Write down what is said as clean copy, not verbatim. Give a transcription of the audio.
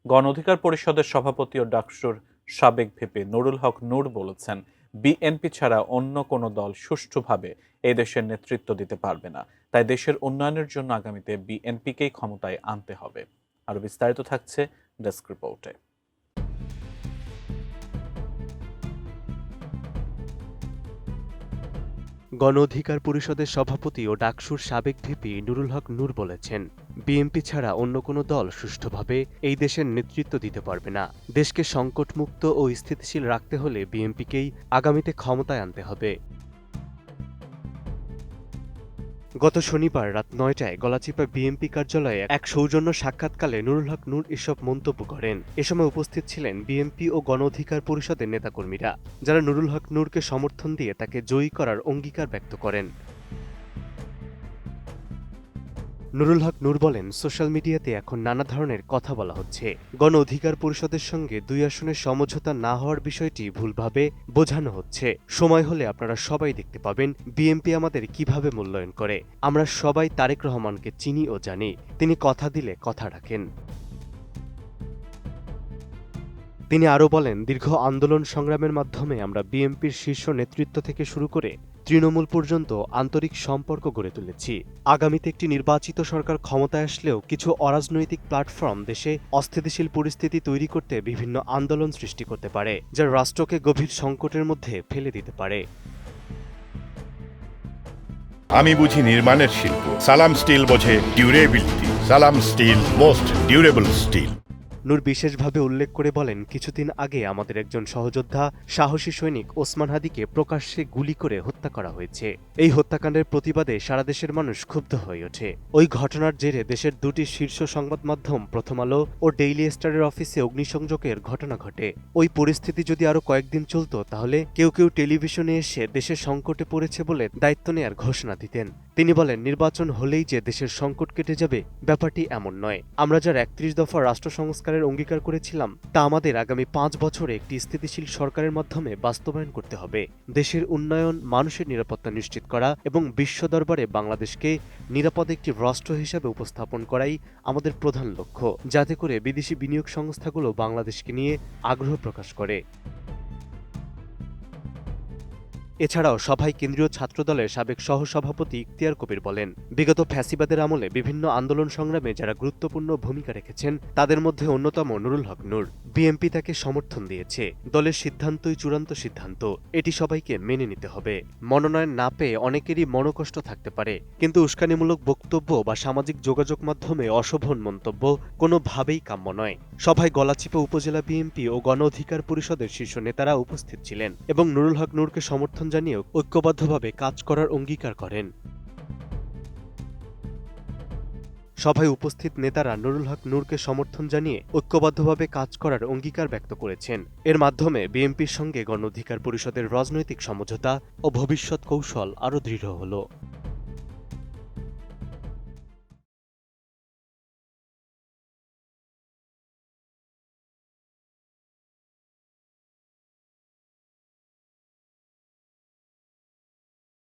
গণ অধিকার পরিষদের সভাপতি ও ডাকসুর সাবেক ভিপি নুরুল হক নূর বলেছেন, বিএনপি ছাড়া অন্য কোনো দল সুষ্ঠুভাবে এই দেশের নেতৃত্ব দিতে পারবে না। তাই দেশের উন্নয়নের জন্য আগামীতে বিএনপিকেই ক্ষমতায় আনতে হবে। আরো বিস্তারিত থাকছে ডেস্ক রিপোর্টে। গণ অধিকার পরিষদের সভাপতি ও ডাকসুর সাবেক ভিপি নুরুল হক নূর বলেছেন, বিএনপি ছাড়া অন্য কোনো দল সুষ্ঠুভাবে এই দেশের নেতৃত্ব দিতে পারবে না। দেশকে সংকটমুক্ত ও স্থিতিশীল রাখতে হলে বিএনপিকেই আগামীতে ক্ষমতায় আনতে হবে। গত শনিবার রাত ৯টায় গলাচিপা বিএনপি কার্যালয়ে এক সৌজন্য সাক্ষাৎকালে নুরুল হক নূর এসব মন্তব্য করেন। এ সময় উপস্থিত ছিলেন বিএনপি ও গণ অধিকার পরিষদের নেতাকর্মীরা, যারা নুরুল হক নূরকে সমর্থন দিয়ে তাকে জয়ী করার অঙ্গীকার ব্যক্ত করেন। নুরুল হক নূর বলেন, সোশ্যাল মিডিয়াতে এখন নানা ধরনের কথা বলা হচ্ছে। গণ অধিকার পরিষদের সঙ্গে ২ আসনের সমঝোতা না হওয়ার বিষয়টি ভুলভাবে বোঝানো হচ্ছে। সময় হলে আপনারা সবাই দেখতে পাবেন বিএনপি আমাদের কিভাবে মূল্যায়ন করে। আমরা সবাই তারেক রহমানকে চিনি ও জানি, তিনি কথা দিলে কথা রাখেন। তিনি আরও বলেন, দীর্ঘ আন্দোলন সংগ্রামের মাধ্যমে আমরা বিএনপির শীর্ষ নেতৃত্ব থেকে শুরু করে তৃণমূল পর্যন্ত আন্তরিক সম্পর্ক গড়ে তুলেছি। আগামীতে একটি নির্বাচিত সরকার ক্ষমতায় আসলেও কিছু অরাজনৈতিক প্ল্যাটফর্ম দেশে অস্থিতিশীল পরিস্থিতি তৈরি করতে বিভিন্ন আন্দোলন সৃষ্টি করতে পারে, যা রাষ্ট্রকে গভীর সংকটের মধ্যে ফেলে দিতে পারে। আমি বুঝি নির্মাণের শিল্প, সালাম স্টিল বোঝে ডিউরেবিলিটি। সালাম স্টিল, মোস্ট ডিউরেবল স্টিল। নূর বিশেষভাবে উল্লেখ করে বলেন, কিছুদিন আগে আমাদের একজন সহযোদ্ধা সাহসী সৈনিক ওসমান হাদিকে প্রকাশ্যে গুলি করে হত্যা করা হয়েছে। এই হত্যাকাণ্ডের প্রতিবাদে সারা দেশের মানুষ ক্ষুব্ধ হয়ে ওঠে। ওই ঘটনার জেরে দেশের দুটি শীর্ষ সংবাদ মাধ্যম প্রথম আলো ও ডেইলি স্টারের অফিসে অগ্নিসংযোগের ঘটনা ঘটে। ওই পরিস্থিতি যদি আরও কয়েকদিন চলত, তাহলে কেউ কেউ টেলিভিশনে এসে দেশের সংকটে পড়েছে বলে দায়িত্ব নেয়ার ঘোষণা দিতেন। তিনি বলেন, নির্বাচন হলেই যে দেশের সংকট কেটে যাবে, ব্যাপারটি এমন নয়। আমরা যার ৩১ দফা রাষ্ট্র সংস্কারের অঙ্গীকার করেছিলাম, তা আমাদের আগামী ৫ বছরে একটি স্থিতিশীল সরকারের মাধ্যমে বাস্তবায়ন করতে হবে। দেশের উন্নয়ন, মানুষের নিরাপত্তা নিশ্চিত করা এবং বিশ্ব দরবারে বাংলাদেশকে নিরাপদ একটি রাষ্ট্র হিসেবে উপস্থাপন করাই আমাদের প্রধান লক্ষ্য, যাতে করে বিদেশি বিনিয়োগ সংস্থাগুলো বাংলাদেশকে নিয়ে আগ্রহ প্রকাশ করে। এছাড়াও সভায় কেন্দ্রীয় ছাত্রদলের সাবেক সহসভাপতি ইখতিয়ার কবির বলেন, বিগত ফ্যাসিবাদের আমলে বিভিন্ন আন্দোলন সংগ্রামে যারা গুরুত্বপূর্ণ ভূমিকা রেখেছেন, তাদের মধ্যে অন্যতম নুরুল হক নূর। বিএনপি তাকে সমর্থন দিয়েছে। দলের সিদ্ধান্তই চূড়ান্ত সিদ্ধান্ত, এটি সবাইকে মেনে নিতে হবে। মনোনয়ন না পেয়ে অনেকেরই মনোকষ্ট থাকতে পারে, কিন্তু উস্কানিমূলক বক্তব্য বা সামাজিক যোগাযোগ মাধ্যমে অশোভন মন্তব্য কোনোভাবেই কাম্য নয়। সভায় গলাচিপা উপজেলা বিএনপি ও গণ অধিকার পরিষদের শীর্ষ নেতারা উপস্থিত ছিলেন এবং নুরুল হক নূরকে সমর্থন জানিয়ে ঐক্যবদ্ধভাবে কাজ করার অঙ্গীকার করেন। সভায় উপস্থিত নেতারা নুরুল হক নূরকে সমর্থন জানিয়ে ঐক্যবদ্ধভাবে কাজ করার অঙ্গীকার ব্যক্ত করেছেন। এর মাধ্যমে বিএনপির সঙ্গে গণ অধিকার পরিষদের রাজনৈতিক সমঝোতা ও ভবিষ্যৎ কৌশল আরও দৃঢ় হল।